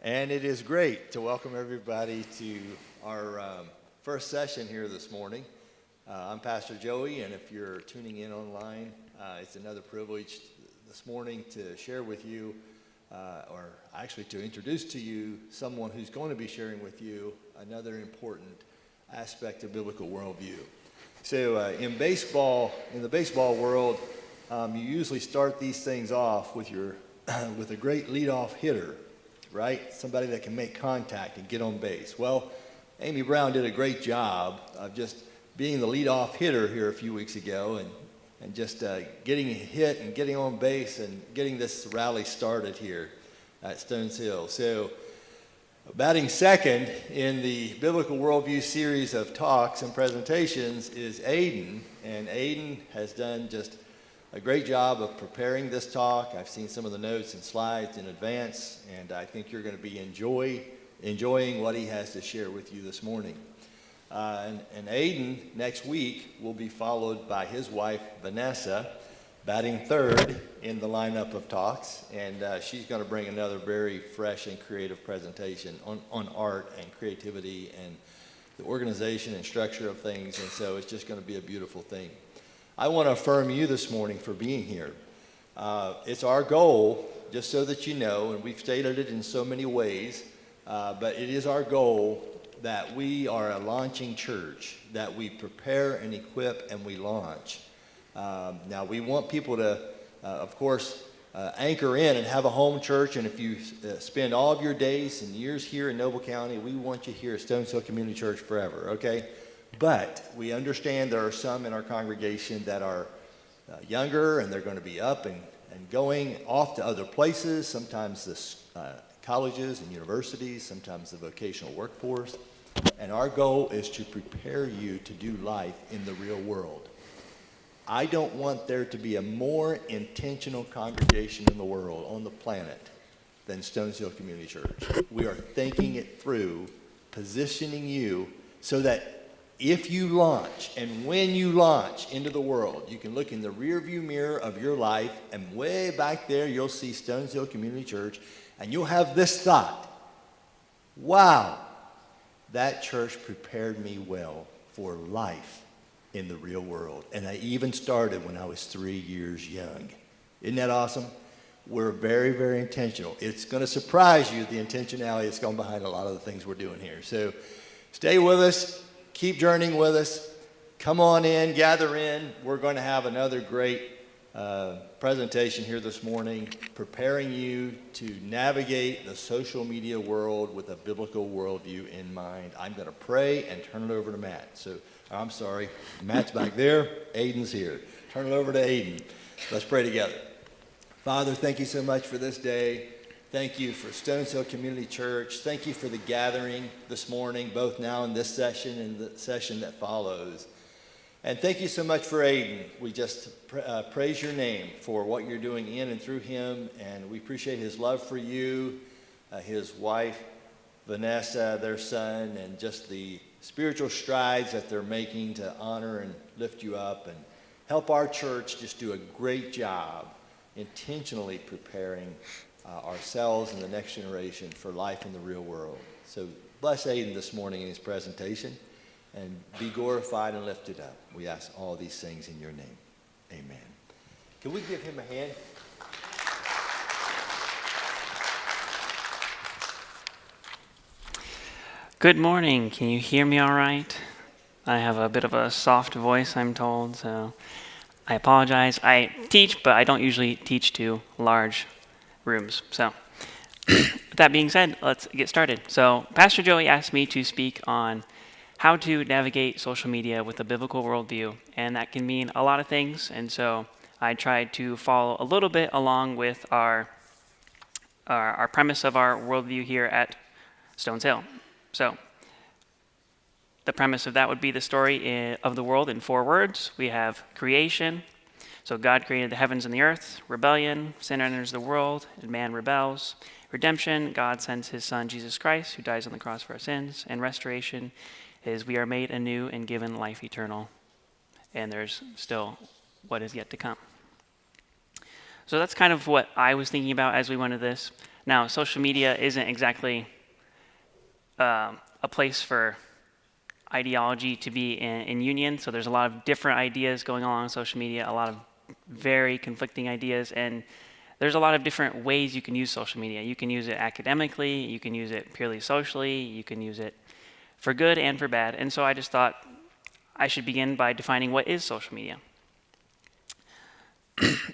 And it is great to welcome everybody to our first session here this morning. I'm Pastor Joey, and if you're tuning in online, it's another privilege this morning to share with you, or actually to introduce to you someone who's going to be sharing with you another important aspect of biblical worldview. So in the baseball world, you usually start these things off with with a great leadoff hitter, right? Somebody that can make contact and get on base. Well, Amy Brown did a great job of just being the leadoff hitter here a few weeks ago and just getting a hit and getting on base and getting this rally started here at Stones Hill. So batting second in the Biblical Worldview series of talks and presentations is Aiden, and Aiden has done just a great job of preparing this talk. I've seen some of the notes and slides in advance, and I think you're going to be enjoying what he has to share with you this morning. And Aiden next week will be followed by his wife, Vanessa, batting third in the lineup of talks, and she's going to bring another very fresh and creative presentation on art and creativity and the organization and structure of things, and so it's just going to be a beautiful thing. I want to affirm you this morning for being here. It's our goal, just so that you know, and we've stated it in so many ways, but it is our goal that we are a launching church, that we prepare and equip and we launch. Now, we want people to, of course, anchor in and have a home church, and if you spend all of your days and years here in Noble County, we want you here at Stones Hill Community Church forever, okay? But we understand there are some in our congregation that are younger, and they're going to be up and going off to other places, sometimes the colleges and universities, sometimes the vocational workforce. And our goal is to prepare you to do life in the real world. I don't want there to be a more intentional congregation in the world, on the planet, than Stones Hill Community Church. We are thinking it through, positioning you so that if you launch and when you launch into the world, you can look in the rearview mirror of your life, and way back there you'll see Stones Hill Community Church, and you'll have this thought: wow, that church prepared me well for life in the real world. And I even started when I was 3 years young. Isn't that awesome? We're very, very intentional. It's going to surprise you, the intentionality that's gone behind a lot of the things we're doing here. So stay with us. Keep journeying with us. Come on in, gather in. We're going to have another great presentation here this morning, preparing you to navigate the social media world with a biblical worldview in mind. I'm going to pray and turn it over to Matt. So, I'm sorry, Matt's back there. Aiden's here. Turn it over to Aiden. Let's pray together. Father, thank you so much for this day. Thank you for Stones Hill Community Church. Thank you for the gathering this morning, both now in this session and the session that follows. And thank you so much for Aiden. We just praise your name for what you're doing in and through him, and we appreciate his love for you, his wife, Vanessa, their son, and just the spiritual strides that they're making to honor and lift you up and help our church just do a great job intentionally preparing ourselves and the next generation for life in the real world. So bless Aiden this morning in his presentation, and be glorified and lifted up. We ask all these things in your name. Amen. Can we give him a hand? Good morning. Can you hear me all right? I have a bit of a soft voice, I'm told, so I apologize. I teach, but I don't usually teach to large rooms. So with that being said, let's get started. So Pastor Joey asked me to speak on how to navigate social media with a biblical worldview, and that can mean a lot of things. And so I tried to follow a little bit along with our premise of our worldview here at Stones Hill. So the premise of that would be the story of the world in 4 words. We have creation. So God created the heavens and the earth. Rebellion, sin enters the world, and man rebels. Redemption, God sends his son, Jesus Christ, who dies on the cross for our sins. And restoration is we are made anew and given life eternal. And there's still what is yet to come. So that's kind of what I was thinking about as we went to this. Now, social media isn't exactly a place for ideology to be in union, so there's a lot of different ideas going on social media, a lot of very conflicting ideas, and there's a lot of different ways you can use social media. You can use it academically, you can use it purely socially, you can use it for good and for bad. And so I just thought I should begin by defining what is social media.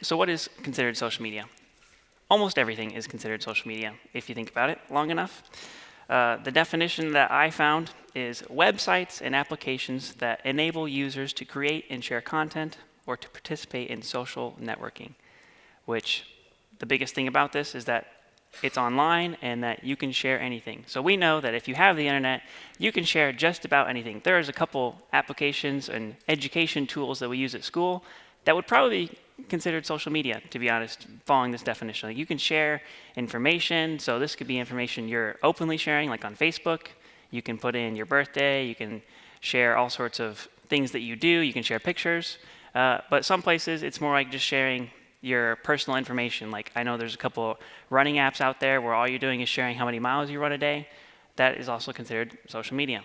So what is considered social media? Almost everything is considered social media, if you think about it long enough. The definition that I found is websites and applications that enable users to create and share content or to participate in social networking, which the biggest thing about this is that it's online and that you can share anything. So we know that if you have the internet, you can share just about anything. There's a couple applications and education tools that we use at school that would probably be considered social media, to be honest, following this definition. Like you can share information, so this could be information you're openly sharing, like on Facebook. You can put in your birthday, you can share all sorts of things that you do, you can share pictures, but some places it's more like just sharing your personal information. Like I know there's a couple running apps out there where all you're doing is sharing how many miles you run a day. That is also considered social media.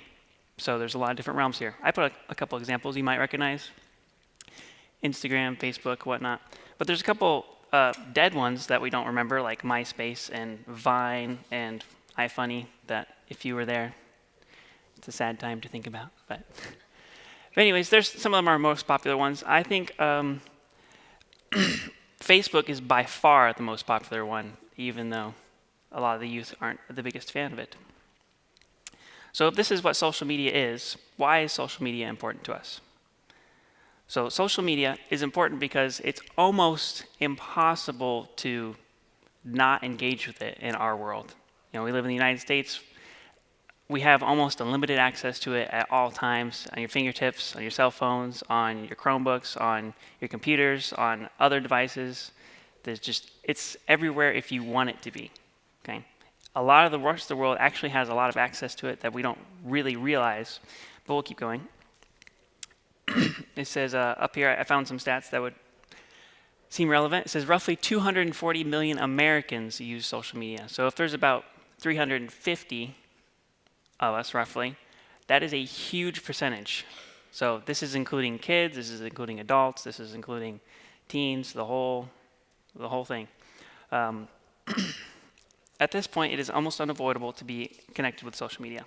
So there's a lot of different realms here. I put a couple examples you might recognize. Instagram, Facebook, whatnot. But there's a couple dead ones that we don't remember, like MySpace and Vine and iFunny, that if you were there, it's a sad time to think about. But anyways, there's some of them are most popular ones. I think Facebook is by far the most popular one, even though a lot of the youth aren't the biggest fan of it. So if this is what social media is, why is social media important to us? So social media is important because it's almost impossible to not engage with it in our world. You know, we live in the United States. We have almost unlimited access to it at all times, on your fingertips, on your cell phones, on your Chromebooks, on your computers, on other devices. It's everywhere if you want it to be, okay? A lot of the rest of the world actually has a lot of access to it that we don't really realize, but we'll keep going. It says up here, I found some stats that would seem relevant. It says roughly 240 million Americans use social media. So if there's about 350 of us, roughly, that is a huge percentage. So this is including kids, this is including adults, this is including teens, the whole thing. At this point, it is almost unavoidable to be connected with social media.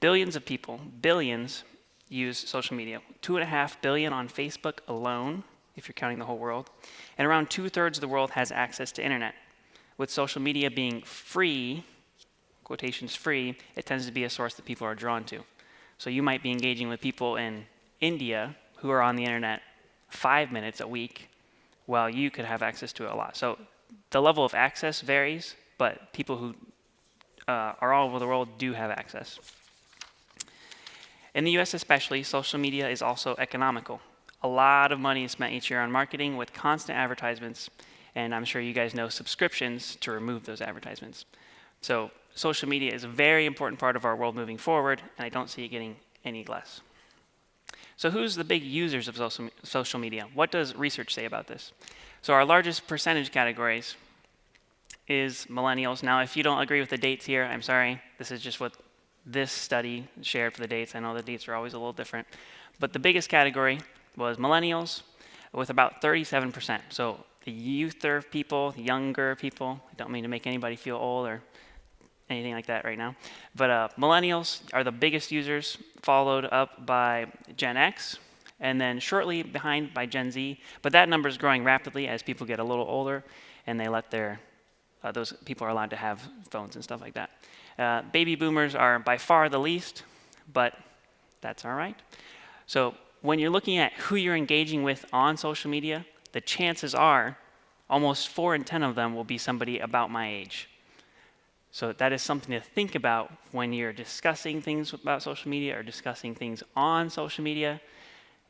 Billions of people, billions, use social media. 2.5 billion on Facebook alone, if you're counting the whole world. And around 2/3 of the world has access to internet. With social media being free, quotations free, it tends to be a source that people are drawn to. So you might be engaging with people in India who are on the internet 5 minutes a week, while you could have access to it a lot. So the level of access varies, but people who are all over the world do have access. In the US especially, social media is also economical. A lot of money is spent each year on marketing with constant advertisements, and I'm sure you guys know subscriptions to remove those advertisements. So social media is a very important part of our world moving forward, and I don't see it getting any less. So who's the big users of social media? What does research say about this? So our largest percentage categories is millennials. Now, if you don't agree with the dates here, I'm sorry. This is just what this study shared for the dates. I know the dates are always a little different. But the biggest category was millennials with about 37%. So the youther people, the younger people, I don't mean to make anybody feel old or anything like that right now. But millennials are the biggest users, followed up by Gen X, and then shortly behind by Gen Z. But that number is growing rapidly as people get a little older and they let those people are allowed to have phones and stuff like that. Baby boomers are by far the least, but that's all right. So when you're looking at who you're engaging with on social media, the chances are almost 4 in 10 of them will be somebody about my age. So that is something to think about when you're discussing things about social media or discussing things on social media,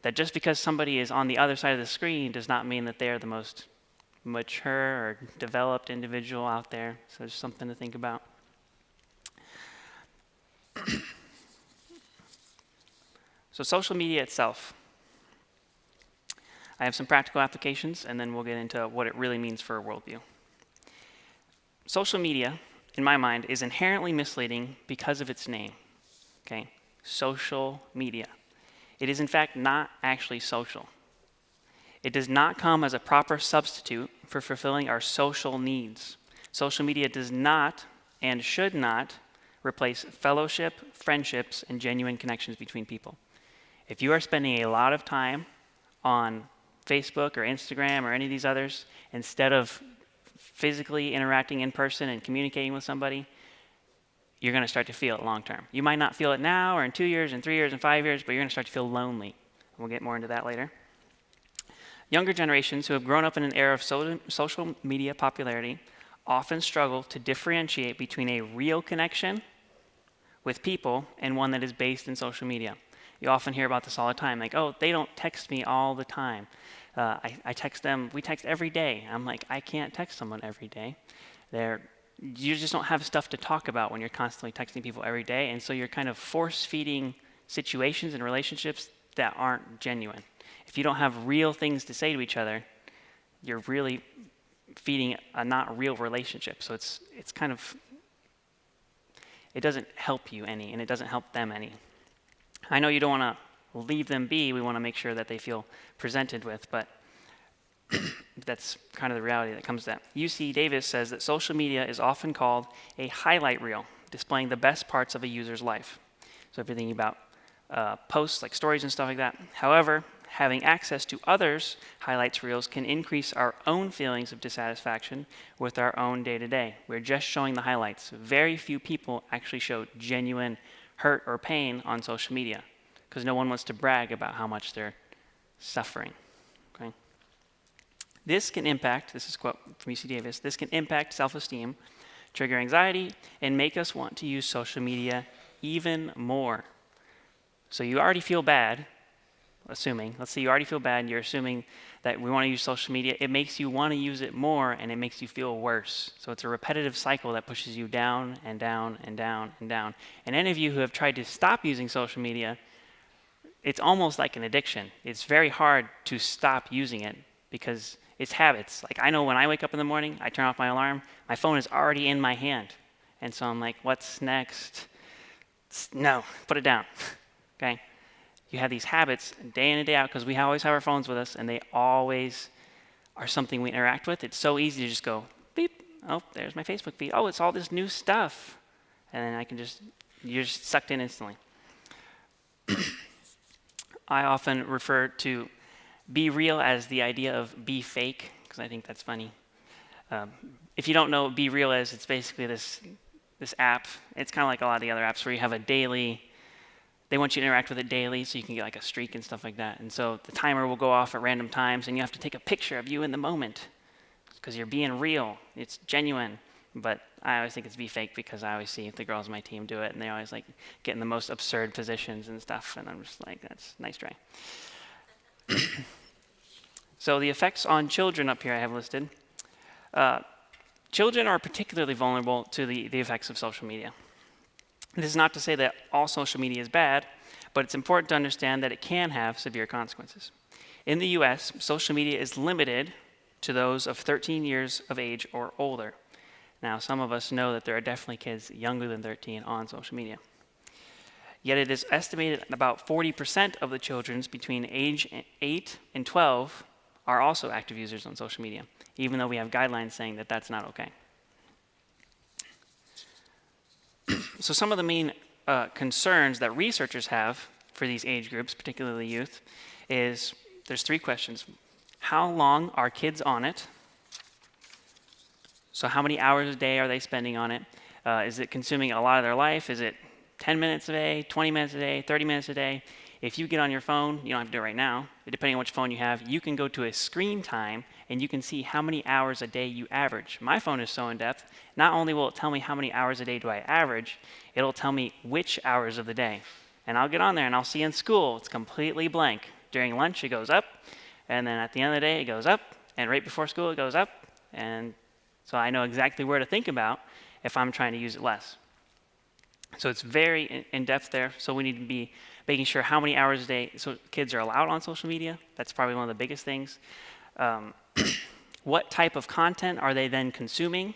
that just because somebody is on the other side of the screen does not mean that they're the most mature or developed individual out there. So there's something to think about. So social media itself. I have some practical applications, and then we'll get into what it really means for a worldview. social media, in my mind, is inherently misleading because of its name. Okay? Social media. It is, in fact, not actually social. It does not come as a proper substitute for fulfilling our social needs. Social media does not and should not replace fellowship, friendships, and genuine connections between people. If you are spending a lot of time on Facebook or Instagram or any of these others, instead of physically interacting in person and communicating with somebody, you're going to start to feel it long term. You might not feel it now or in 2 years and 3 years and 5 years, but you're going to start to feel lonely. We'll get more into that later. Younger generations who have grown up in an era of social media popularity often struggle to differentiate between a real connection with people and one that is based in social media. You often hear about this all the time, like, oh, they don't text me all the time. I text them, we text every day. I'm like, I can't text someone every day. You just don't have stuff to talk about when you're constantly texting people every day, and so you're kind of force-feeding situations and relationships that aren't genuine. If you don't have real things to say to each other, you're really feeding a not real relationship. So it's kind of, it doesn't help you any, and it doesn't help them any. I know you don't want to leave them be. We want to make sure that they feel presented with, but that's kind of the reality that comes to that. UC Davis says that social media is often called a highlight reel, displaying the best parts of a user's life. So if you're thinking about posts like stories and stuff like that. However, having access to others' highlights reels can increase our own feelings of dissatisfaction with our own day-to-day. We're just showing the highlights. Very few people actually show genuine hurt or pain on social media because no one wants to brag about how much they're suffering. Okay? This can impact, this is a quote from UC Davis, this can impact self-esteem, trigger anxiety, and make us want to use social media even more. So you already feel bad, let's say you already feel bad and you're assuming that we want to use social media, it makes you want to use it more and it makes you feel worse. So it's a repetitive cycle that pushes you down and down and down and down. And any of you who have tried to stop using social media, it's almost like an addiction. It's very hard to stop using it because it's habits. Like I know when I wake up in the morning, I turn off my alarm, my phone is already in my hand. And so I'm like, what's next? No, put it down. Okay? You have these habits day in and day out because we always have our phones with us and they always are something we interact with. It's so easy to just go, beep, oh, there's my Facebook feed. Oh, it's all this new stuff. And then you're just sucked in instantly. I often refer to be real as the idea of be fake because I think that's funny. If you don't know what be real is, it's basically this app. It's kind of like a lot of the other apps where you have a daily, they want you to interact with it daily so you can get like a streak and stuff like that. And so the timer will go off at random times and you have to take a picture of you in the moment because you're being real. It's genuine. But I always think it's be fake because I always see the girls on my team do it and they always like get in the most absurd positions and stuff. And I'm just like, that's nice try. So the effects on children up here I have listed. Children are particularly vulnerable to the effects of social media. This is not to say that all social media is bad, but it's important to understand that it can have severe consequences. In the US, social media is limited to those of 13 years of age or older. Now, some of us know that there are definitely kids younger than 13 on social media. Yet it is estimated that about 40% of the children between age 8 and 12 are also active users on social media, even though we have guidelines saying that that's not okay. So some of the main concerns that researchers have for these age groups, particularly youth, is there's 3 questions. How long are kids on it? So how many hours a day are they spending on it? Is it consuming a lot of their life? Is it 10 minutes a day, 20 minutes a day, 30 minutes a day? If you get on your phone, you don't have to do it right now, but depending on which phone you have, you can go to a screen time and you can see how many hours a day you average. My phone is so in-depth, not only will it tell me how many hours a day do I average, it'll tell me which hours of the day. And I'll get on there and I'll see in school, it's completely blank. During lunch, it goes up, and then at the end of the day, it goes up, and right before school, it goes up, and so I know exactly where to think about if I'm trying to use it less. So it's very in-depth there, so we need to be making sure how many hours a day so kids are allowed on social media. That's probably one of the biggest things. What type of content are they then consuming?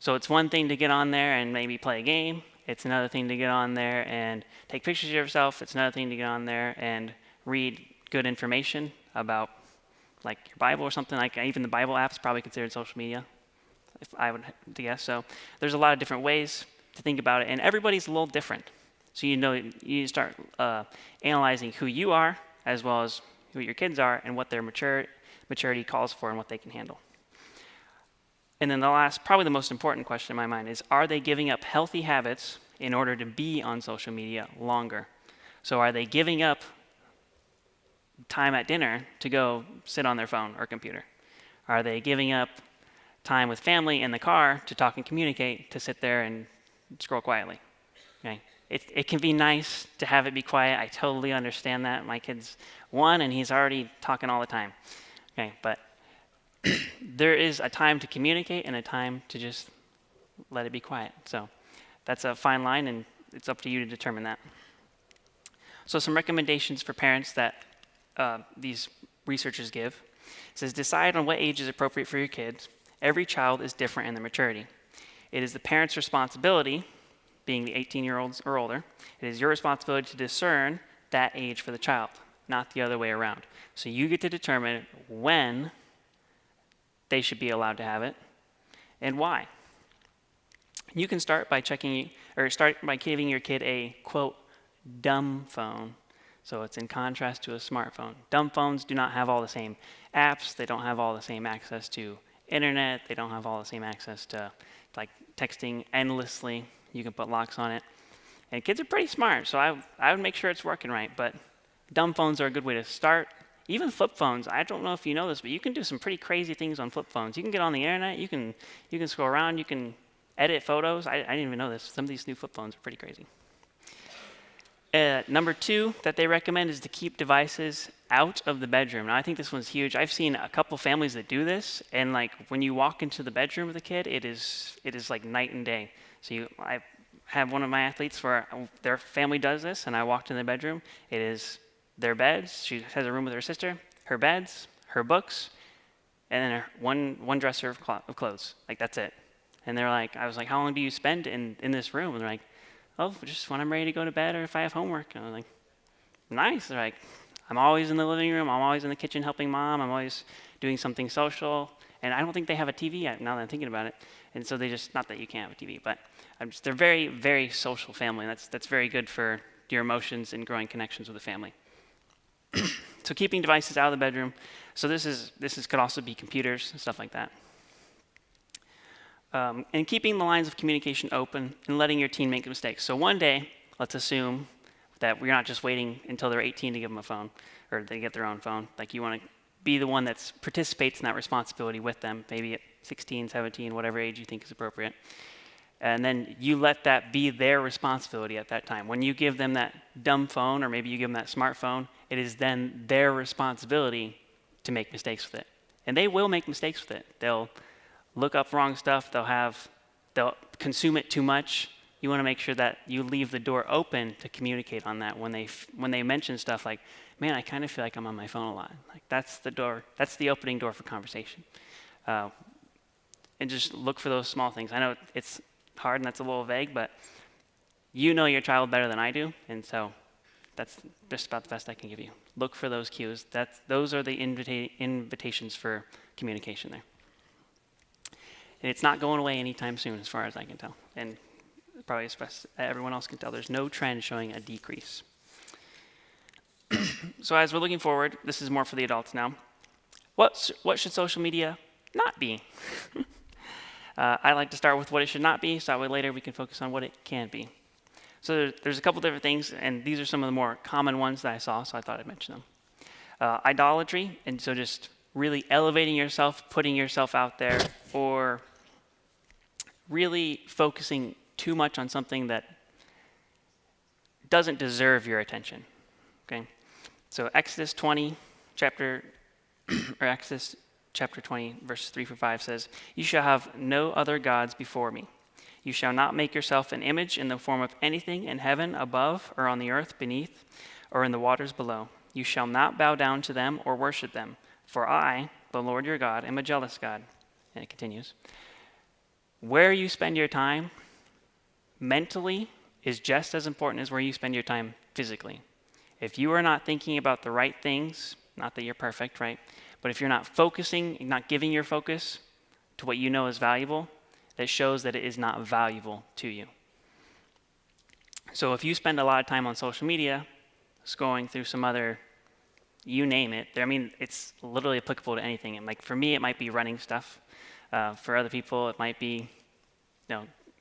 So it's one thing to get on there and maybe play a game. It's another thing to get on there and take pictures of yourself. It's another thing to get on there and read good information about like your Bible or something. Like even the Bible app's probably considered social media, if I would guess. So there's a lot of different ways to think about it, and everybody's a little different. So you start analyzing who you are as well as who your kids are and what their maturity calls for and what they can handle. And then the last, probably the most important question in my mind is, are they giving up healthy habits in order to be on social media longer? So are they giving up time at dinner to go sit on their phone or computer? Are they giving up time with family in the car to talk and communicate, to sit there and scroll quietly? Okay. It can be nice to have it be quiet. I totally understand that. My kid's 1 and he's already talking all the time. Okay, but there is a time to communicate and a time to just let it be quiet. So that's a fine line, and it's up to you to determine that. So some recommendations for parents that these researchers give. It says, decide on what age is appropriate for your kids. Every child is different in their maturity. It is the parent's responsibility, being the 18-year-olds or older, it is your responsibility to discern that age for the child, not the other way around. So you get to determine when they should be allowed to have it and why. You can start by giving your kid a, quote, dumb phone. So it's in contrast to a smartphone. Dumb phones do not have all the same apps. They don't have all the same access to internet. They don't have all the same access to like texting endlessly. You can put locks on it. And kids are pretty smart, so I would make sure it's working right. But dumb phones are a good way to start. Even flip phones, I don't know if you know this, but you can do some pretty crazy things on flip phones. You can get on the internet, you can scroll around, you can edit photos. I didn't even know this. Some of these new flip phones are pretty crazy. Number 2 that they recommend is to keep devices out of the bedroom. Now, I think this one's huge. I've seen a couple families that do this, and like when you walk into the bedroom with a kid, it is like night and day. So I have one of my athletes where their family does this, and I walked in the bedroom. It is their beds. She has a room with her sister, her beds, her books, and then one dresser of clothes. Like, that's it. And I was like, how long do you spend in this room? And they're like, oh, just when I'm ready to go to bed or if I have homework. And I was like, nice. They're like, I'm always in the living room. I'm always in the kitchen helping mom. I'm always doing something social. And I don't think they have a TV yet, now that I'm thinking about it. And so not that you can't have a TV, but they're very, very social family. That's very good for your emotions and growing connections with the family. So keeping devices out of the bedroom. So this could also be computers and stuff like that. And keeping the lines of communication open and letting your teen make mistakes. So one day, let's assume that we're not just waiting until they're 18 to give them a phone or they get their own phone. Like, you want to be the one that participates in that responsibility with them, maybe at 16, 17, whatever age you think is appropriate. And then you let that be their responsibility at that time. When you give them that dumb phone, or maybe you give them that smartphone, it is then their responsibility to make mistakes with it. And they will make mistakes with it. They'll look up wrong stuff. They'll consume it too much. You want to make sure that you leave the door open to communicate on that. When they mention stuff like, man, I kind of feel like I'm on my phone a lot. Like, that's the door. That's the opening door for conversation. And just look for those small things. I know it's hard and that's a little vague, but you know your child better than I do, and so that's just about the best I can give you. Look for those cues. Those are the invitations for communication there. And it's not going away anytime soon, as far as I can tell. And probably as best everyone else can tell, there's no trend showing a decrease. So as we're looking forward, this is more for the adults now. What should social media not be? I like to start with what it should not be, so that way later we can focus on what it can be. So there's a couple different things, and these are some of the more common ones that I saw, so I thought I'd mention them. Idolatry, and so just really elevating yourself, putting yourself out there, or really focusing too much on something that doesn't deserve your attention. Okay? So Exodus 20, chapter 20, verses 3-5 says, "You shall have no other gods before me. You shall not make yourself an image in the form of anything in heaven above, or on the earth beneath, or in the waters below. You shall not bow down to them or worship them. For I, the Lord your God, am a jealous God." And it continues. Where you spend your time mentally is just as important as where you spend your time physically. If you are not thinking about the right things, not that you're perfect, right? But if you're not focusing, not giving your focus to what you know is valuable, that shows that it is not valuable to you. So if you spend a lot of time on social media, scrolling through some other, you name it, I mean, it's literally applicable to anything. And like for me, it might be running stuff. For other people, it might be,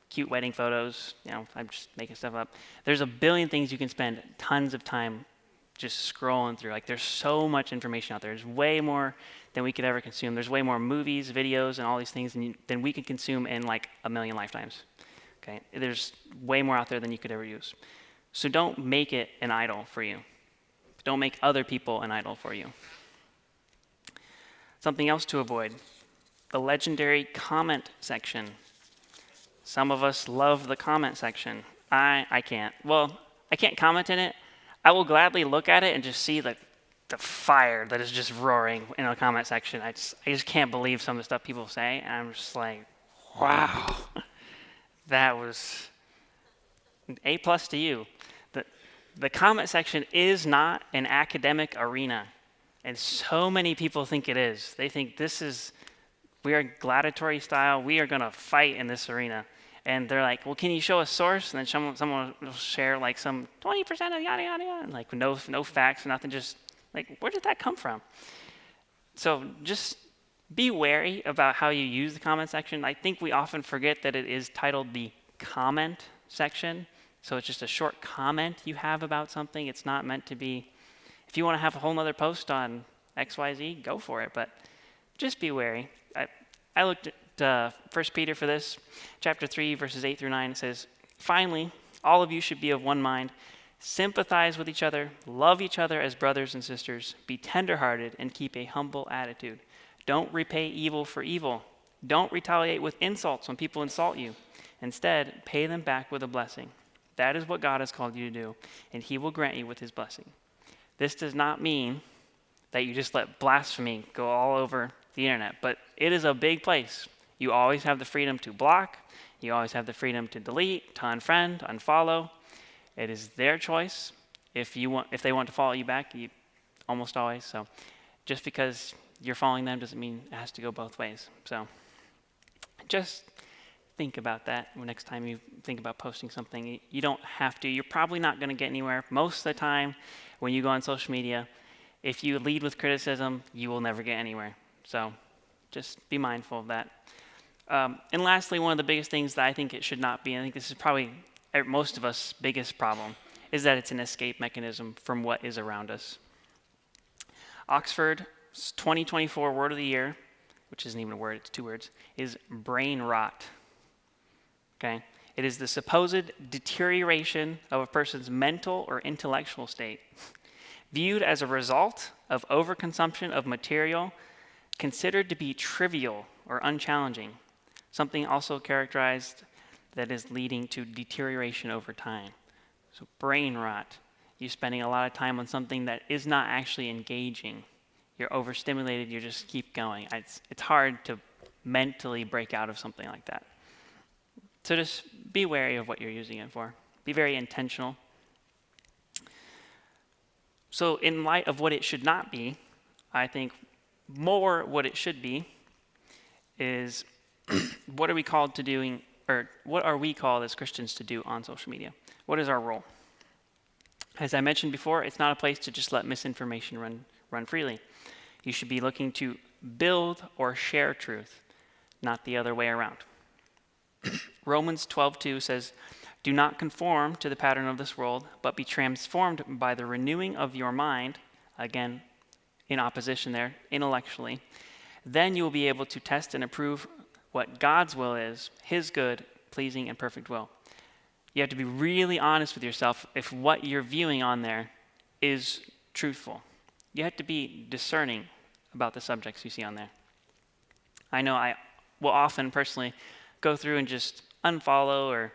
cute wedding photos. I'm just making stuff up. There's a billion things you can spend tons of time just scrolling through. Like there's so much information out there. There's way more than we could ever consume. There's way more movies, videos, and all these things than we could consume in like a million lifetimes. Okay, there's way more out there than you could ever use. So don't make it an idol for you. Don't make other people an idol for you. Something else to avoid, the legendary comment section. Some of us love the comment section. I can't. Well, I can't comment in it. I will gladly look at it and just see the fire that is just roaring in the comment section. I just can't believe some of the stuff people say, and I'm just like, wow. That was an A+ to you. The comment section is not an academic arena, and so many people think it is. They think we are gladiatory style, we are going to fight in this arena. And they're like, well, can you show a source? And then someone will share like some 20% of yada, yada, yada, and like no facts, nothing, just like, where did that come from? So just be wary about how you use the comment section. I think we often forget that it is titled the comment section. So it's just a short comment you have about something. It's not meant to be, if you want to have a whole nother post on XYZ, go for it. But just be wary. I looked at 1 Peter for this. Chapter 3, verses 8 through 9, it says, "Finally, all of you should be of one mind. Sympathize with each other. Love each other as brothers and sisters. Be tenderhearted and keep a humble attitude. Don't repay evil for evil. Don't retaliate with insults when people insult you. Instead, pay them back with a blessing. That is what God has called you to do, and he will grant you with his blessing." This does not mean that you just let blasphemy go all over the internet, but it is a big place. You always have the freedom to block. You always have the freedom to delete, to unfriend, unfollow. It is their choice. If they want to follow you back, almost always. So just because you're following them doesn't mean it has to go both ways. So just think about that next time you think about posting something. You don't have to. You're probably not going to get anywhere. Most of the time when you go on social media, if you lead with criticism, you will never get anywhere. So just be mindful of that. And lastly, one of the biggest things that I think it should not be, and I think this is probably most of us' biggest problem, is that it's an escape mechanism from what is around us. Oxford's 2024 word of the year, which isn't even a word, it's 2 words, is brain rot. Okay? It is the supposed deterioration of a person's mental or intellectual state, viewed as a result of overconsumption of material considered to be trivial or unchallenging, something also characterized that is leading to deterioration over time. So brain rot, you spending a lot of time on something that is not actually engaging. You're overstimulated, you just keep going. It's hard to mentally break out of something like that. So just be wary of what you're using it for. Be very intentional. So in light of what it should not be, I think more what it should be is what are we called to doing, or what are we called as Christians to do on social media? What is our role? As I mentioned before, it's not a place to just let misinformation run freely. You should be looking to build or share truth, not the other way around. Romans 12:2 says, "Do not conform to the pattern of this world, but be transformed by the renewing of your mind," again, in opposition there, intellectually. "Then you will be able to test and approve what God's will is, his good, pleasing, and perfect will." You have to be really honest with yourself if what you're viewing on there is truthful. You have to be discerning about the subjects you see on there. I know I will often personally go through and just unfollow or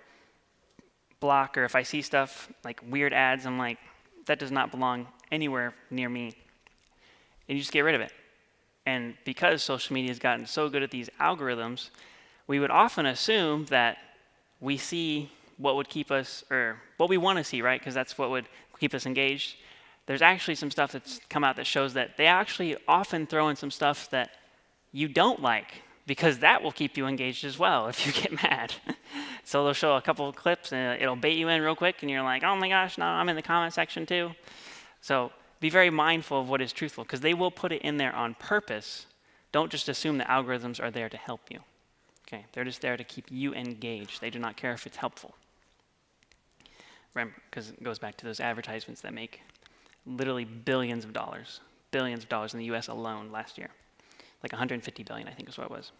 block, or if I see stuff like weird ads, I'm like, that does not belong anywhere near me. And you just get rid of it. And because social media has gotten so good at these algorithms, we would often assume that we see what would keep us, or what we want to see, right? Because that's what would keep us engaged. There's actually some stuff that's come out that shows that they actually often throw in some stuff that you don't like, because that will keep you engaged as well if you get mad. So they'll show a couple of clips and it'll bait you in real quick and you're like, oh my gosh, no, I'm in the comment section too. So be very mindful of what is truthful, because they will put it in there on purpose. Don't just assume the algorithms are there to help you. Okay, they're just there to keep you engaged. They do not care if it's helpful. Remember, because it goes back to those advertisements that make literally billions of dollars in the US alone last year. Like 150 billion, I think is what it was.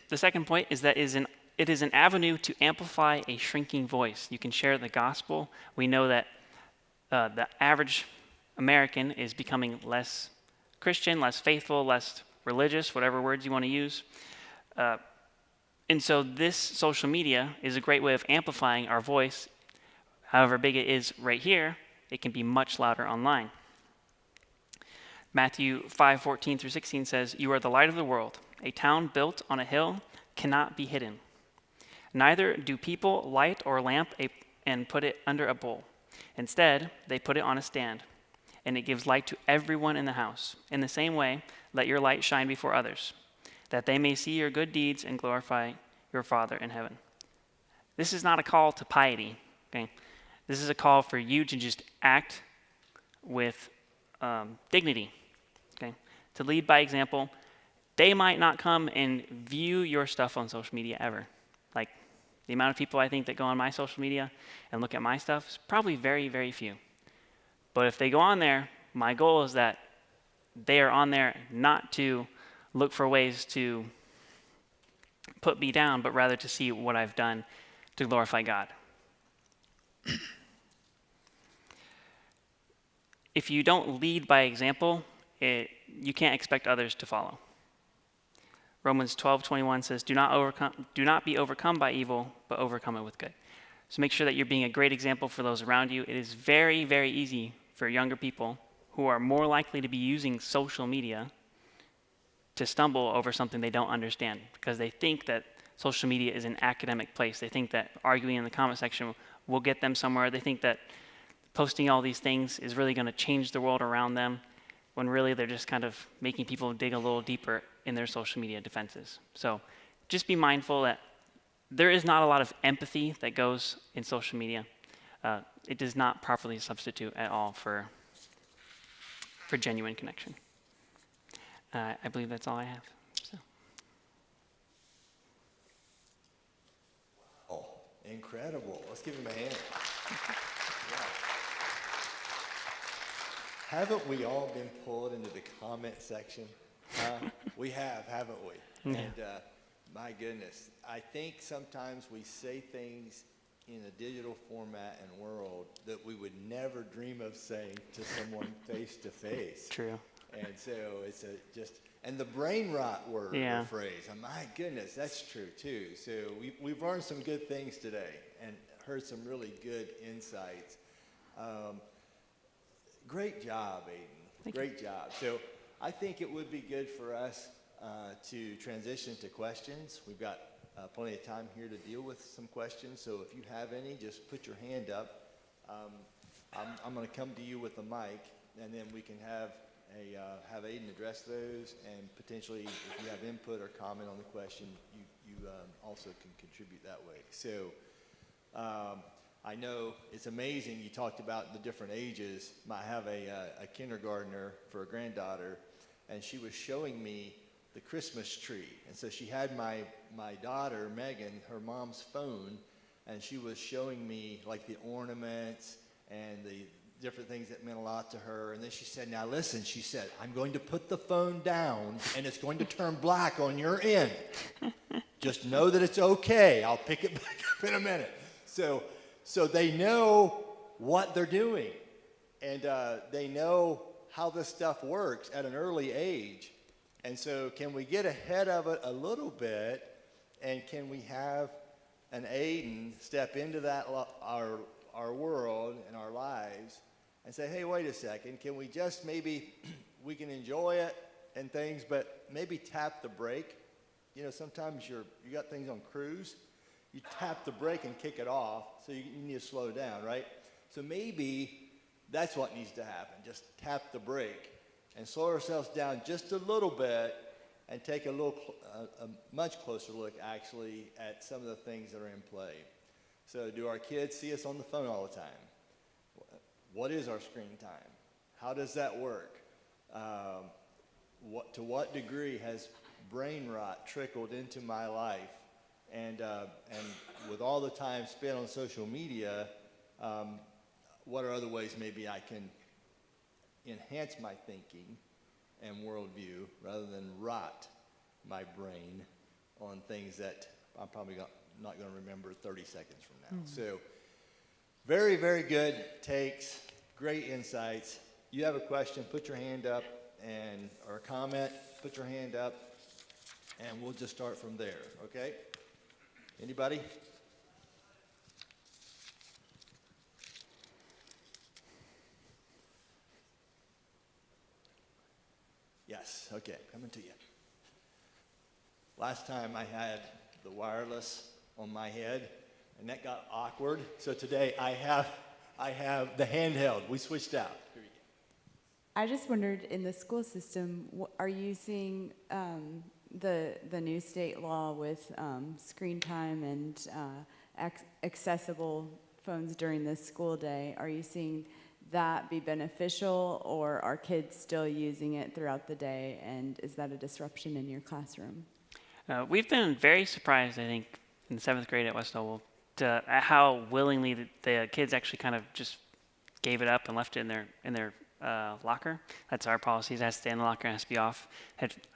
The second point is that it is an avenue to amplify a shrinking voice. You can share the gospel. We know that the average American is becoming less Christian, less faithful, less religious, whatever words you want to use. And so this social media is a great way of amplifying our voice. However big it is right here, it can be much louder online. Matthew 5:14 through 16 says, "You are the light of the world. A town built on a hill cannot be hidden. Neither do people light or lamp and put it under a bowl. Instead, they put it on a stand, and it gives light to everyone in the house. In the same way, let your light shine before others, that they may see your good deeds and glorify your Father in heaven." This is not a call to piety, okay? This is a call for you to just act with dignity, okay? To lead by example. They might not come and view your stuff on social media ever. Like, the amount of people I think that go on my social media and look at my stuff is probably very, very few. But if they go on there, my goal is that they are on there not to look for ways to put me down, but rather to see what I've done to glorify God. If you don't lead by example, you can't expect others to follow. Romans 12:21 says, do not be overcome by evil, but overcome it with good. So make sure that you're being a great example for those around you. It is very, very easy for younger people who are more likely to be using social media to stumble over something they don't understand, because they think that social media is an academic place. They think that arguing in the comment section will get them somewhere. They think that posting all these things is really going to change the world around them, when really they're just kind of making people dig a little deeper in their social media defenses. So just be mindful that there is not a lot of empathy that goes in social media. It does not properly substitute at all for genuine connection. I believe that's all I have. So. Oh, incredible. Let's give him a hand. Yeah. Haven't we all been pulled into the comment section? We have, haven't we? Yeah. And my goodness, I think sometimes we say things in a digital format and world that we would never dream of saying to someone face to face. True. And so it's and the brain rot word Yeah. or phrase. And my goodness, that's true too. So we've learned some good things today and heard some really good insights. Great job, Aiden. Great job. So I think it would be good for us to transition to questions. We've got plenty of time here to deal with some questions. So if you have any, just put your hand up. I'm going to come to you with the mic, and then we can have Aiden address those, and potentially if you have input or comment on the question, you also can contribute that way. So I know it's amazing you talked about the different ages. I have a kindergartner for a granddaughter, and she was showing me the Christmas tree. And so she had my daughter, Megan, her mom's phone, and she was showing me like the ornaments and the different things that meant a lot to her. And then she said, now listen, she said, I'm going to put the phone down and it's going to turn black on your end. Just know that it's okay. I'll pick it back up in a minute. So they know what they're doing, and they know how this stuff works at an early age. And so can we get ahead of it a little bit, and can we have an Aiden step into that our world and our lives and say, hey, wait a second, can we just maybe, we can enjoy it and things, but maybe tap the brake sometimes you got things on cruise, you tap the brake and kick it off, so you need to slow down, right? So maybe that's what needs to happen. Just tap the brake and slow ourselves down just a little bit and take a much closer look, actually, at some of the things that are in play. So do our kids see us on the phone all the time? What is our screen time? How does that work? To what degree has brain rot trickled into my life? And with all the time spent on social media, what are other ways maybe I can enhance my thinking and worldview rather than rot my brain on things that I'm probably not going to remember 30 seconds from now. So very, very good takes, great insights. You have a question, put your hand up, or a comment, put your hand up, and we'll just start from there, okay? Anybody? Yes, okay, coming to you. Last time I had the wireless on my head, and that got awkward. So today I have the handheld. We switched out. Here you go. I just wondered, in the school system, are you seeing the new state law with screen time and accessible phones during the school day? Are you seeing that be beneficial, or are kids still using it throughout the day, and is that a disruption in your classroom? We've been very surprised, I think, in 7th grade at West Oval, at how willingly the kids actually kind of just gave it up and left it in their locker. That's our policy. It has to stay in the locker and has to be off.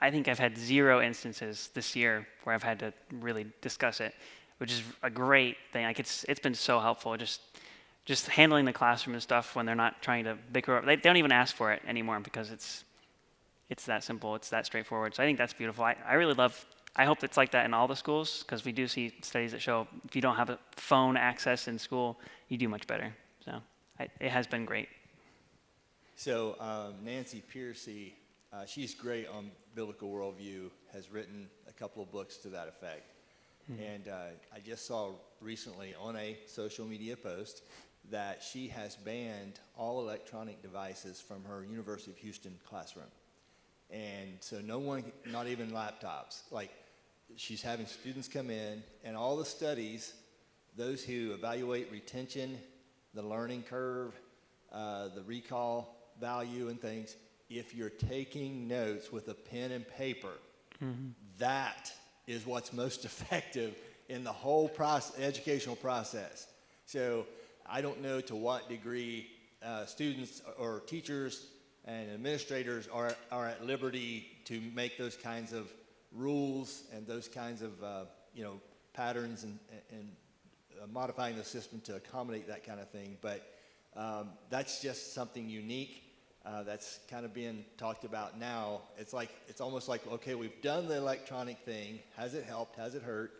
I think I've had 0 instances this year where I've had to really discuss it, which is a great thing. Like it's been so helpful. Just handling the classroom and stuff when they're not trying to bicker. They don't even ask for it anymore because it's that simple. It's that straightforward. So I think that's beautiful. I really love. I hope it's like that in all the schools, because we do see studies that show if you don't have a phone access in school, you do much better. So it has been great. So Nancy Piercy, she's great on biblical worldview, has written a couple of books to that effect. And I just saw recently on a social media post that she has banned all electronic devices from her University of Houston classroom. And so no one, not even laptops, like she's having students come in, and all the studies, those who evaluate retention, the learning curve, the recall value and things, if you're taking notes with a pen and paper, that is what's most effective in the whole educational process. So I don't know to what degree students or teachers and administrators are at liberty to make those kinds of rules and those kinds of patterns and modifying the system to accommodate that kind of thing. But that's just something unique that's kind of being talked about now. It's almost like, okay, we've done the electronic thing. Has it helped? Has it hurt?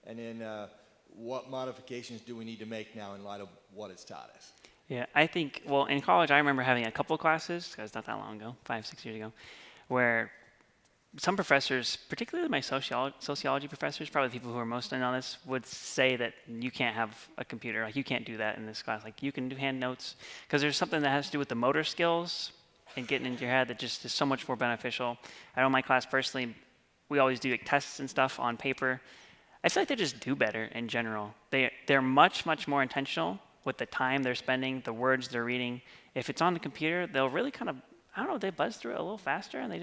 And then what modifications do we need to make now in light of what it's taught us? Yeah, I think, well, in college, I remember having a couple of classes, because not that long ago, 5-6 years ago, where some professors, particularly my sociology professors, probably the people who are most in on this, would say that you can't have a computer, like you can't do that in this class, like you can do hand notes, because there's something that has to do with the motor skills and getting into your head that just is so much more beneficial. I know in my class personally, we always do like tests and stuff on paper. I feel like they just do better in general. They're much, much more intentional with the time they're spending, the words they're reading. If it's on the computer, they'll really kind of, I don't know, they buzz through it a little faster, and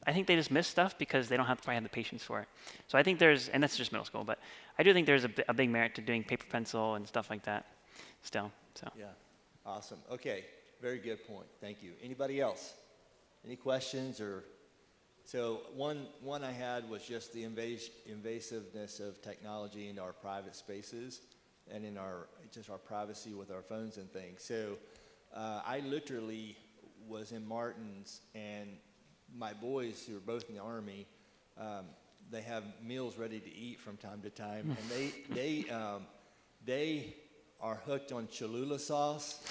I think they just miss stuff because they don't probably have the patience for it. So I think and that's just middle school, but I do think there's a big merit to doing paper pencil and stuff like that still. So. Yeah. Awesome. Okay. Very good point. Thank you. Anybody else? Any questions? So one I had was just the invasiveness of technology into our private spaces and in our privacy with our phones and things. So I literally was in Martin's, and my boys, who are both in the Army, they have meals ready to eat from time to time, and they are hooked on Cholula sauce.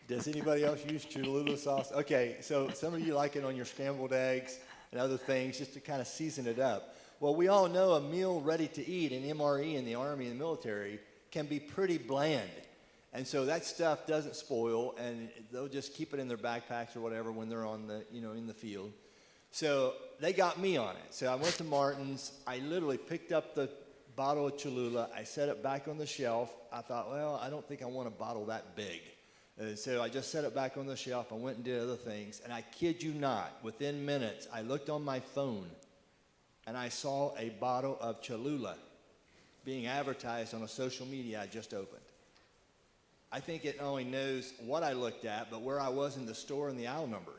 Does anybody else use Cholula sauce? Okay, so some of you like it on your scrambled eggs and other things just to kind of season it up. Well, we all know a meal ready to eat, an MRE in the Army and the military, can be pretty bland. And so that stuff doesn't spoil, and they'll just keep it in their backpacks or whatever when they're on the, in the field. So they got me on it. So I went to Martin's. I literally picked up the bottle of Cholula. I set it back on the shelf. I thought, well, I don't think I want a bottle that big. And so I just set it back on the shelf. I went and did other things. And I kid you not, within minutes, I looked on my phone, and I saw a bottle of Cholula being advertised on a social media I just opened. I think it not only knows what I looked at, but where I was in the store and the aisle number.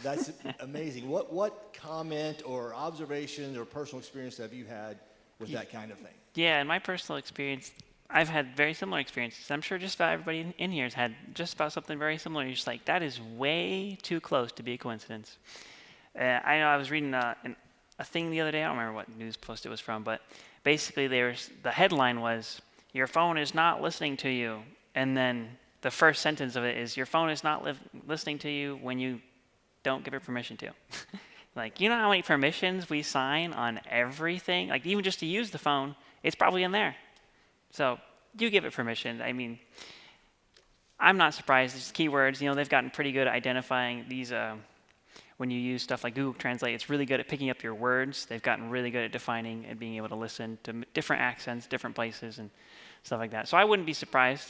That's amazing. What comment or observations or personal experience have you had with that kind of thing? Yeah, in my personal experience, I've had very similar experiences. I'm sure just about everybody in here has had just about something very similar. You're just like, that is way too close to be a coincidence. I know I was reading a thing the other day. I don't remember what news post it was from, but basically the headline was, your phone is not listening to you. And then the first sentence of it is, your phone is not listening to you when you don't give it permission to. Like, you know how many permissions we sign on everything? Like, even just to use the phone, it's probably in there. So you give it permission. I mean, I'm not surprised. It's keywords. They've gotten pretty good at identifying these. When you use stuff like Google Translate, it's really good at picking up your words. They've gotten really good at defining and being able to listen to different accents, different places, and stuff like that. So I wouldn't be surprised.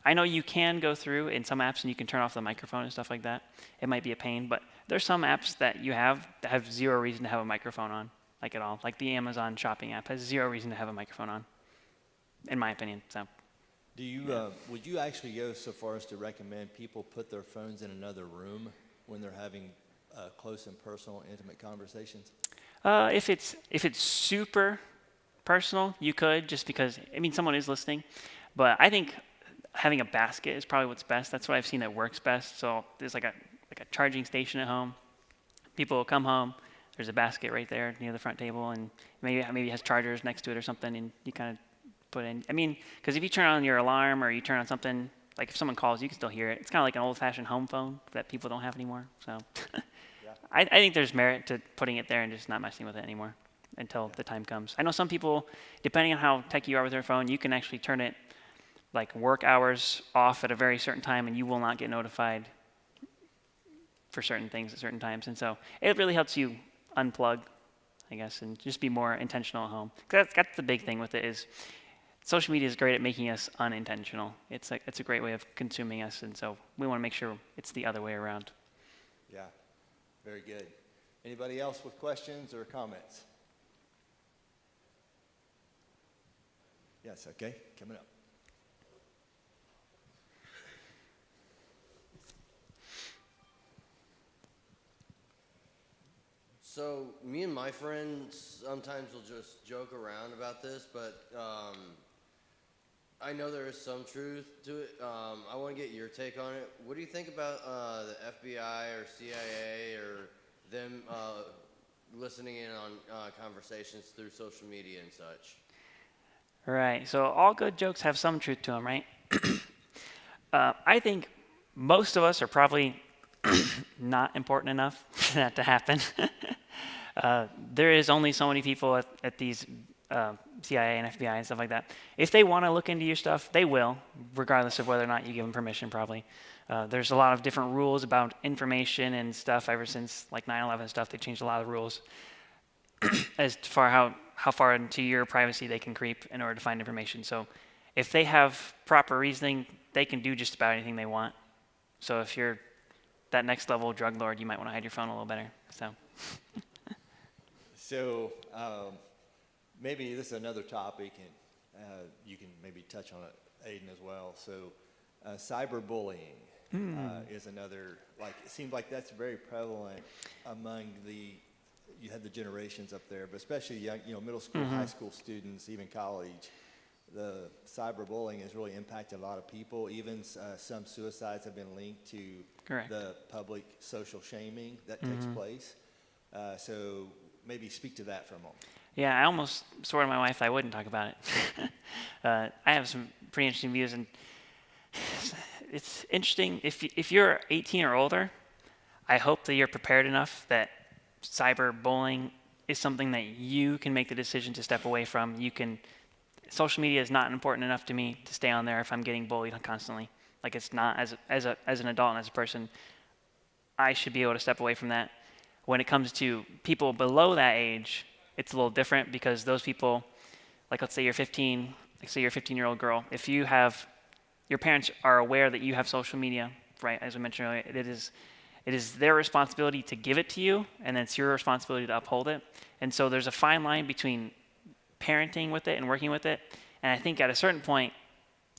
I know you can go through in some apps and you can turn off the microphone and stuff like that. It might be a pain, but there's some apps that you have that have zero reason to have a microphone on, like at all. Like the Amazon shopping app has zero reason to have a microphone on, in my opinion. So, do you would you actually go so far as to recommend people put their phones in another room when they're having close and personal, intimate conversations? If it's super personal, you could, just because someone is listening. But I think having a basket is probably what's best. That's what I've seen that works best. So there's like a charging station at home. People will come home. There's a basket right there near the front table, and maybe it has chargers next to it or something, and you kind of put in. Because if you turn on your alarm or you turn on something, like if someone calls, you can still hear it. It's kind of like an old-fashioned home phone that people don't have anymore. So yeah. I think there's merit to putting it there and just not messing with it anymore until the time comes. I know some people, depending on how techy you are with their phone, you can actually turn it like work hours off at a very certain time, and you will not get notified for certain things at certain times. And so it really helps you unplug, I guess, and just be more intentional at home. That's the big thing with it is social media is great at making us unintentional. It's a great way of consuming us, and so we want to make sure it's the other way around. Yeah, very good. Anybody else with questions or comments? Yes, okay, coming up. So me and my friends sometimes will just joke around about this, but I know there is some truth to it. I want to get your take on it. What do you think about the FBI or CIA or them listening in on conversations through social media and such? Right. So all good jokes have some truth to them, right? I think most of us are probably not important enough for that to happen. There is only so many people at these CIA and FBI and stuff like that. If they want to look into your stuff, they will, regardless of whether or not you give them permission, probably. There's a lot of different rules about information and stuff. Ever since like 9/11 stuff, they changed a lot of rules as far how far into your privacy they can creep in order to find information. So if they have proper reasoning, they can do just about anything they want. So if you're that next level drug lord, you might want to hide your phone a little better. So maybe this is another topic, and you can maybe touch on it, Aiden, as well. So cyberbullying is another, it seems like that's very prevalent among you have the generations up there, but especially young, middle school, high school students, even college. The cyberbullying has really impacted a lot of people. Even some suicides have been linked to Correct. The public social shaming that takes place. So maybe speak to that for a moment. Yeah, I almost swore to my wife I wouldn't talk about it. I have some pretty interesting views, and it's interesting. If you're 18 or older, I hope that you're prepared enough that cyberbullying is something that you can make the decision to step away from. Social media is not important enough to me to stay on there if I'm getting bullied constantly. Like, it's not, as an adult and as a person, I should be able to step away from that. When it comes to people below that age, it's a little different, because those people, like, let's say you're 15, like say you're a 15-year-old girl, if your parents are aware that you have social media, right, as we mentioned earlier, it is their responsibility to give it to you, and then it's your responsibility to uphold it. And so there's a fine line between parenting with it and working with it. And I think at a certain point,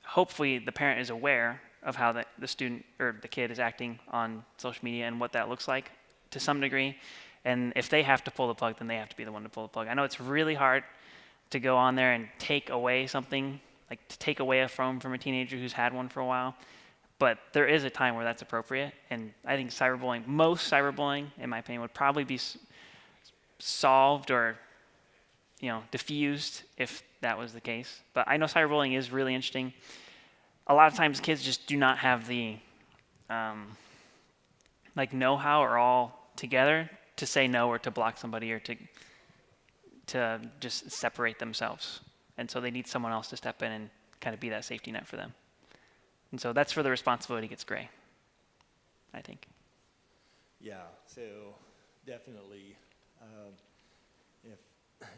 hopefully the parent is aware of how the student or the kid is acting on social media and what that looks like to some degree. And if they have to pull the plug, then they have to be the one to pull the plug. I know it's really hard to go on there and take away something, like to take away a phone from a teenager who's had one for a while. But there is a time where that's appropriate. And I think most cyberbullying, in my opinion, would probably be solved or diffused if that was the case. But I know cyberbullying is really interesting. A lot of times kids just do not have the know-how or all together to say no or to block somebody or to just separate themselves. And so they need someone else to step in and kind of be that safety net for them. And so that's where the responsibility gets gray, I think. Yeah, so definitely, if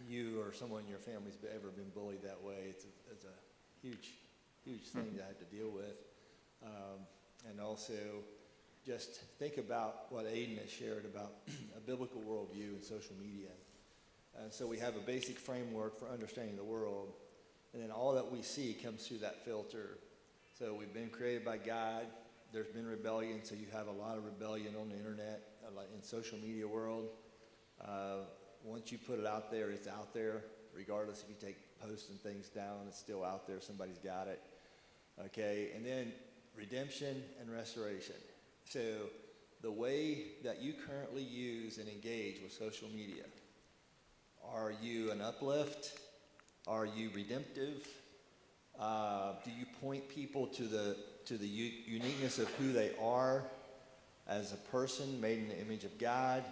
you or someone in your family's ever been bullied that way, it's a huge thing to have to deal with. And also, just think about what Aiden has shared about a biblical worldview and social media. So we have a basic framework for understanding the world, and then all that we see comes through that filter. So we've been created by God. There's been rebellion, so you have a lot of rebellion on the internet, in social media world. Once you put it out there, it's out there. Regardless if you take posts and things down, it's still out there. Somebody's got it. Okay, and then redemption and restoration. So the way that you currently use and engage with social media, are you an uplift? Are you redemptive? Do you point people to the uniqueness of who they are as a person made in the image of God?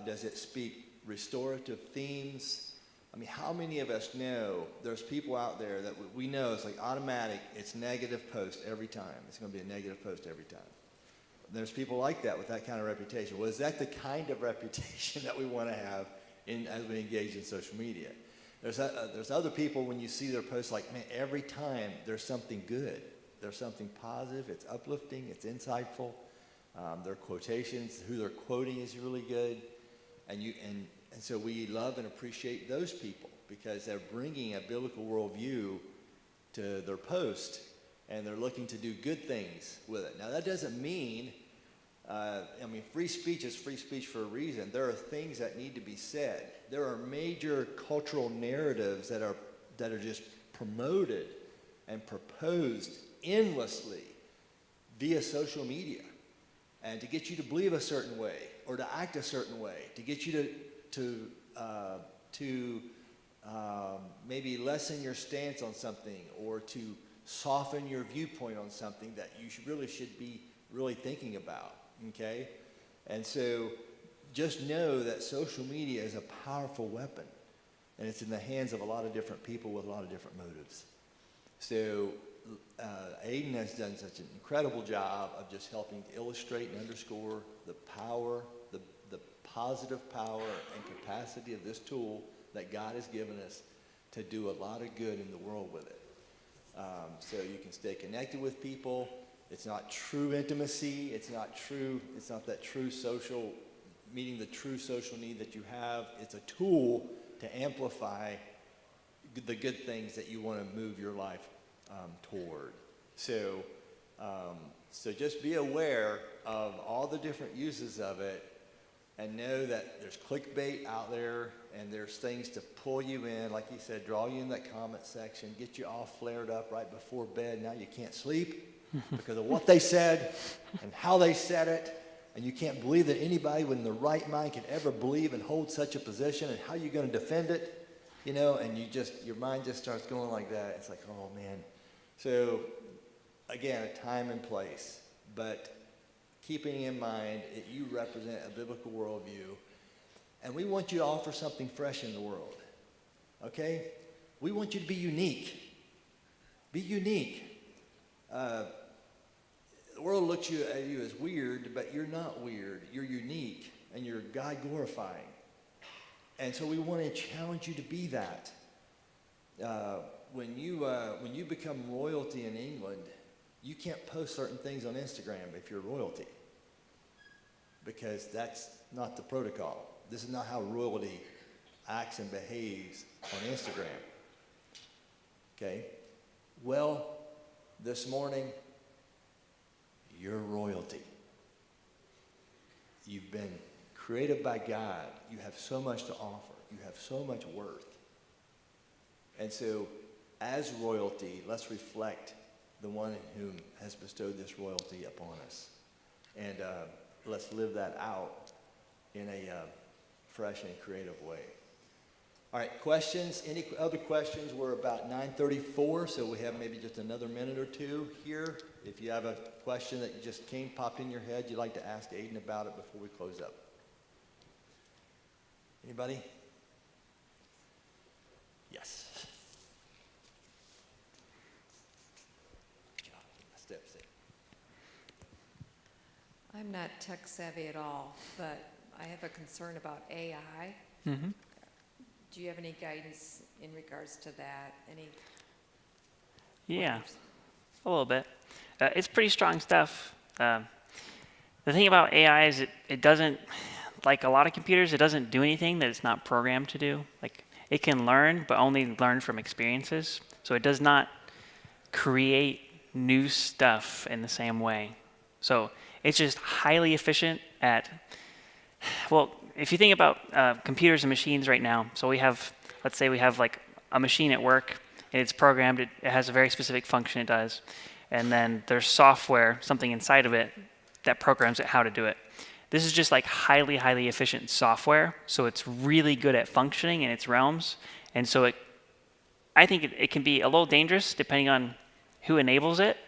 Does it speak restorative themes? I mean, how many of us know there's people out there that we know it's like automatic, it's negative post every time. It's going to be a negative post every time. There's people like that with that kind of reputation. Well, is that the kind of reputation that we want to have as we engage in social media? There's other people, when you see their posts, like, man, every time there's something good. There's something positive. It's uplifting. It's insightful. Their quotations, who they're quoting is really good. And so we love and appreciate those people because they're bringing a biblical worldview to their post, and they're looking to do good things with it. Now, that doesn't mean, free speech is free speech for a reason. There are things that need to be said. There are major cultural narratives that are just promoted and proposed endlessly via social media, and to get you to believe a certain way or to act a certain way, to get you to maybe lessen your stance on something or to soften your viewpoint on something that you should be really thinking about, okay? And so just know that social media is a powerful weapon, and it's in the hands of a lot of different people with a lot of different motives. So Aiden has done such an incredible job of just helping to illustrate and underscore the power, the positive power and capacity of this tool that God has given us to do a lot of good in the world with it. So you can stay connected with people. It's not true intimacy. It's not that true social, meeting the true social need that you have. It's a tool to amplify the good things that you want to move your life toward. So just be aware of all the different uses of it, and know that there's clickbait out there, and there's things to pull you in, like you said, draw you in that comment section, get you all flared up right before bed. Now you can't sleep because of what they said and how they said it, and you can't believe that anybody in their right mind could ever believe and hold such a position, and how you're going to defend it, and your mind just starts going like that. It's like, oh man. So again, a time and place, but keeping in mind that you represent a biblical worldview, And we want you to offer something fresh in the world. Okay? We want you to be unique. Be unique. The world looks at you as weird, but you're not weird. You're unique, and you're God-glorifying. And so we want to challenge you to be that. When you become royalty in England, you can't post certain things on Instagram if you're royalty, because that's not the protocol. This is not how royalty acts and behaves on Instagram. Okay? Well, this morning, you're royalty. You've been created by God. You have so much to offer. You have so much worth. And so, as royalty, let's reflect the one in whom has bestowed this royalty upon us. And let's live that out in a fresh and creative way. All right, questions? Any other questions? We're about 9:34, so we have maybe just another minute or two here. If you have a question that just popped in your head, you'd like to ask Aiden about it before we close up. Anybody? Yes. I'm not tech savvy at all, but I have a concern about AI. Mm-hmm. Do you have any guidance in regards to that? Any? Yeah, a little bit. It's pretty strong stuff. The thing about AI is it doesn't, like a lot of computers, it doesn't do anything that it's not programmed to do. Like, it can learn, but only learn from experiences. So it does not create new stuff in the same way. So it's just highly efficient at, well, if you think about computers and machines right now, so we have, let's say we have like a machine at work, and it's programmed, it has a very specific function it does, and then there's software, something inside of it, that programs it how to do it. This is just like highly, highly efficient software, so it's really good at functioning in its realms, and so I think it can be a little dangerous depending on who enables it,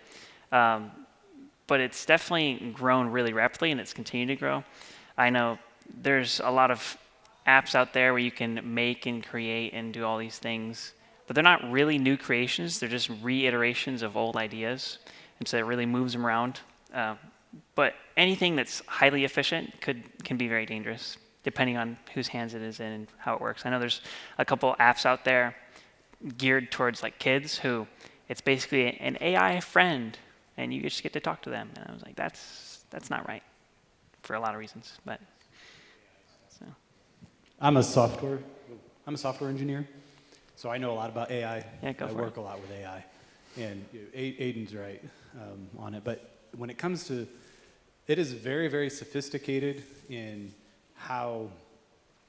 but it's definitely grown really rapidly, and it's continued to grow. I know there's a lot of apps out there where you can make and create and do all these things, but they're not really new creations. They're just reiterations of old ideas, and so it really moves them around. But anything that's highly efficient can be very dangerous, depending on whose hands it is in and how it works. I know there's a couple apps out there geared towards like kids who it's basically an AI friend, and you just get to talk to them. And I was like, that's not right for a lot of reasons. But so I'm a software engineer, so I know a lot about AI. Yeah, go I for work it. a lot with AI, and Aiden's right on it. But when it comes to, it is very, very sophisticated in how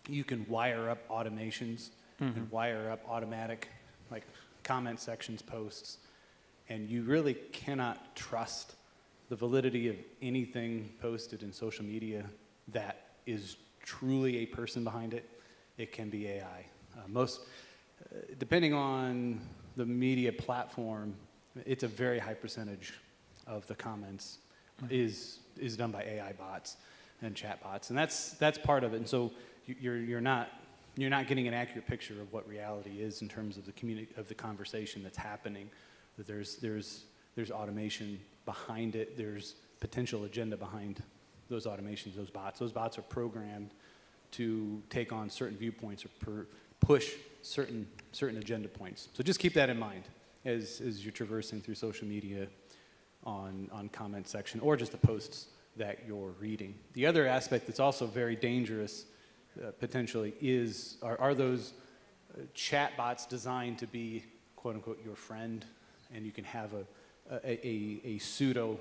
you can wire up automations and wire up automatic, like comment sections, posts, and you really cannot trust the validity of anything posted in social media that is truly a person behind it. It can be AI. Depending on the media platform, it's a very high percentage of the comments is done by AI bots and chat bots, and that's part of it. And so you're not getting an accurate picture of what reality is in terms of the conversation that's happening. That there's automation behind it. There's potential agenda behind those automations, those bots. Those bots are programmed to take on certain viewpoints or push certain agenda points. So just keep that in mind as you're traversing through social media on comment section or just the posts that you're reading. The other aspect that's also very dangerous potentially are those chat bots designed to be quote unquote your friend, and you can have a pseudo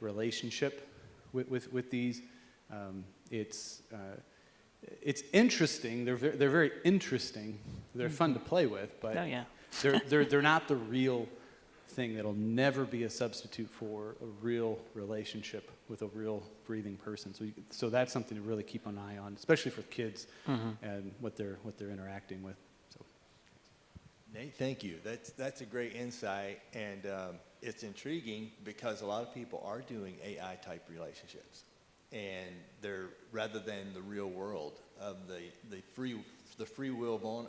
relationship with these. It's interesting. They're very interesting. They're fun to play with, but Oh, yeah. they're not the real thing. That'll never be a substitute for a real relationship with a real breathing person. So that's something to really keep an eye on, especially for kids and what they're interacting with. So. Nate, thank you. That's a great insight, and it's intriguing because a lot of people are doing AI type relationships, and they're rather than the real world. of the free will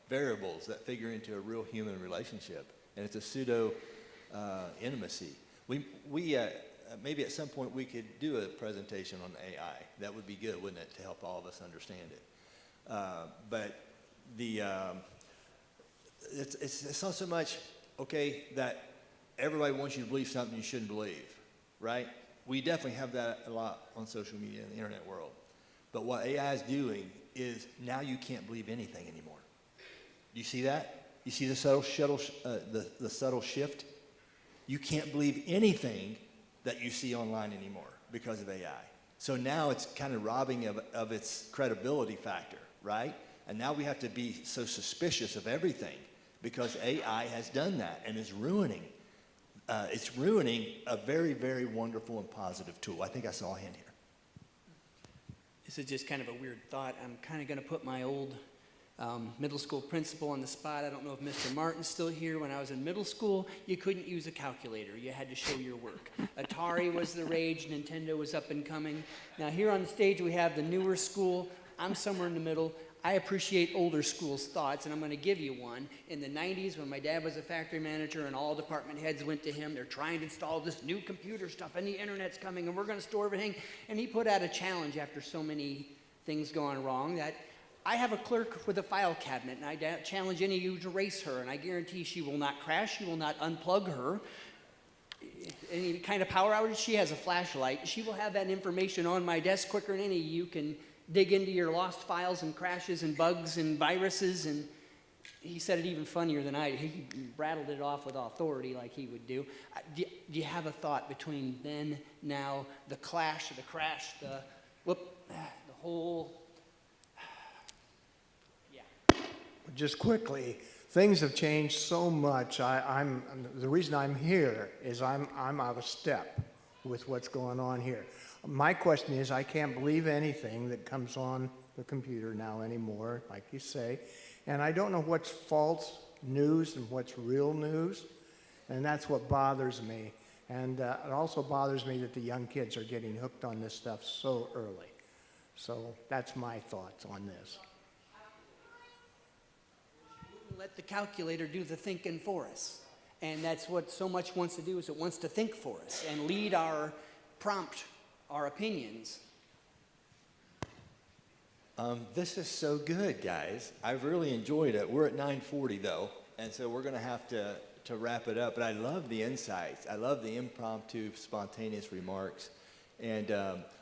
variables that figure into a real human relationship, and it's a pseudo intimacy. We maybe at some point we could do a presentation on AI. That would be good, wouldn't it, to help all of us understand it? But it's not so much, okay, that everybody wants you to believe something you shouldn't believe, right? We definitely have that a lot on social media and the internet world. But what AI is doing is now you can't believe anything anymore. Do you see that? You see the subtle shift? You can't believe anything that you see online anymore because of AI. So now it's kind of robbing of its credibility factor, right? And now we have to be so suspicious of everything because AI has done that and is ruining. It's ruining a very, very wonderful and positive tool. I think I saw a hand here. This is just kind of a weird thought. I'm kind of going to put my old middle school principal on the spot. I don't know if Mr. Martin's still here. When I was in middle school, you couldn't use a calculator. You had to show your work. Atari was the rage. Nintendo was up and coming. Now here on the stage we have the newer school. I'm somewhere in the middle. I appreciate older school's thoughts, and I'm going to give you one. In the 90s, when my dad was a factory manager and all department heads went to him, they're trying to install this new computer stuff, and the internet's coming, and we're going to store everything. And he put out a challenge after so many things going wrong that I have a clerk with a file cabinet, and I challenge any of you to race her, and I guarantee she will not crash, she will not unplug her. Any kind of power outage, she has a flashlight. She will have that information on my desk quicker than any of you can dig into your lost files and crashes and bugs and viruses. And he said it even funnier than I did. He rattled it off with authority like he would do. Do you have a thought between then, now, the clash, the crash, the whole... Just quickly, things have changed so much. The reason I'm here is I'm out of step with what's going on here. My question is, I can't believe anything that comes on the computer now anymore, like you say, and I don't know what's false news and what's real news, and that's what bothers me. And it also bothers me that the young kids are getting hooked on this stuff so early. So that's my thoughts on this. Let the calculator do the thinking for us. And that's what so much wants to do, is it wants to think for us and lead our prompt, our opinions. This is so good, guys. I've really enjoyed it. We're at 9:40 though, and so we're going to have to wrap it up. But I love the insights. I love the impromptu, spontaneous remarks. And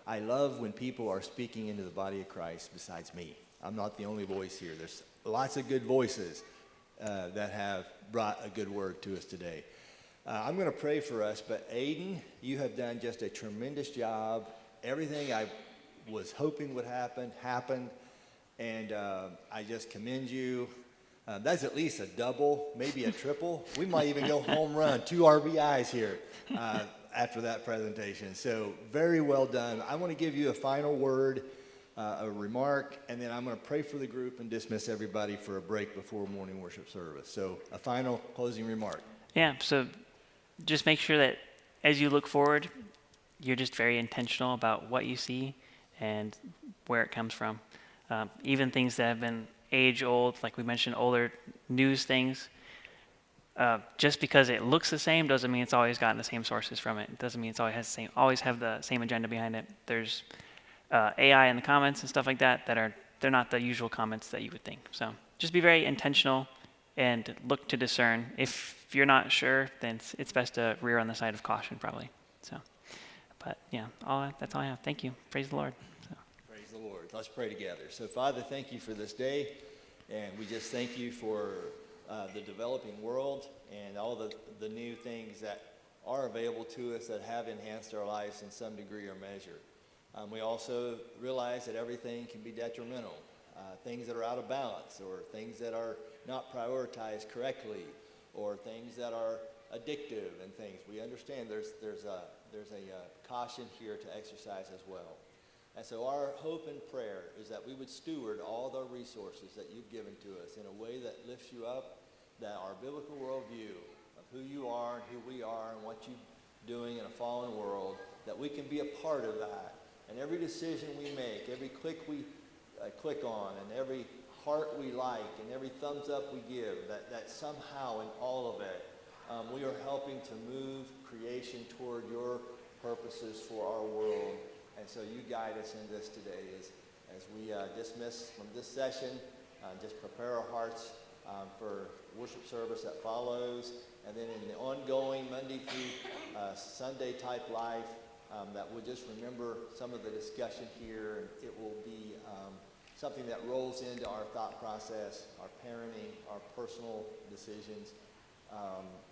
I love when people are speaking into the body of Christ besides me. I'm not the only voice here. There's lots of good voices that have brought a good word to us today. I'm going to pray for us, but Aiden, you have done just a tremendous job. Everything I was hoping would happen, happened, and I just commend you. That's at least a double, maybe a triple. We might even go home run, 2 RBIs here after that presentation. So very well done. I want to give you a final word, a remark, and then I'm going to pray for the group and dismiss everybody for a break before morning worship service. So a final closing remark. Yeah, so just make sure that as you look forward, you're just very intentional about what you see and where it comes from. Even things that have been age-old, like we mentioned, older news things, just because it looks the same doesn't mean it's always gotten the same sources from it. It doesn't mean it's always have the same agenda behind it. There's AI in the comments and stuff like that they're not the usual comments that you would think. So just be very intentional and look to discern. If you're not sure, then it's best to rear on the side of caution probably. So, but yeah, that's all I have. Thank you. Praise the Lord. So. Praise the Lord. Let's pray together. So Father, thank you for this day, and we just thank you for the developing world and all the new things that are available to us that have enhanced our lives in some degree or measure. We also realize that everything can be detrimental, things that are out of balance or things that are not prioritized correctly or things that are addictive and things. We understand there's a caution here to exercise as well. And so our hope and prayer is that we would steward all the resources that you've given to us in a way that lifts you up, that our biblical worldview of who you are and who we are and what you're doing in a fallen world, that we can be a part of that. And every decision we make, every click we click on and every heart we like and every thumbs up we give, that somehow in all of it, we are helping to move creation toward your purposes for our world. And so you guide us in this today as we dismiss from this session. Just prepare our hearts for worship service that follows, and then in the ongoing Monday through Sunday type life, that we'll just remember some of the discussion here. It will be something that rolls into our thought process, our parenting, our personal decisions,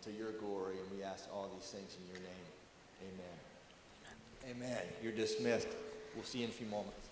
to your glory, and we ask all these things in your name. Amen. Amen. You're dismissed. We'll see you in a few moments.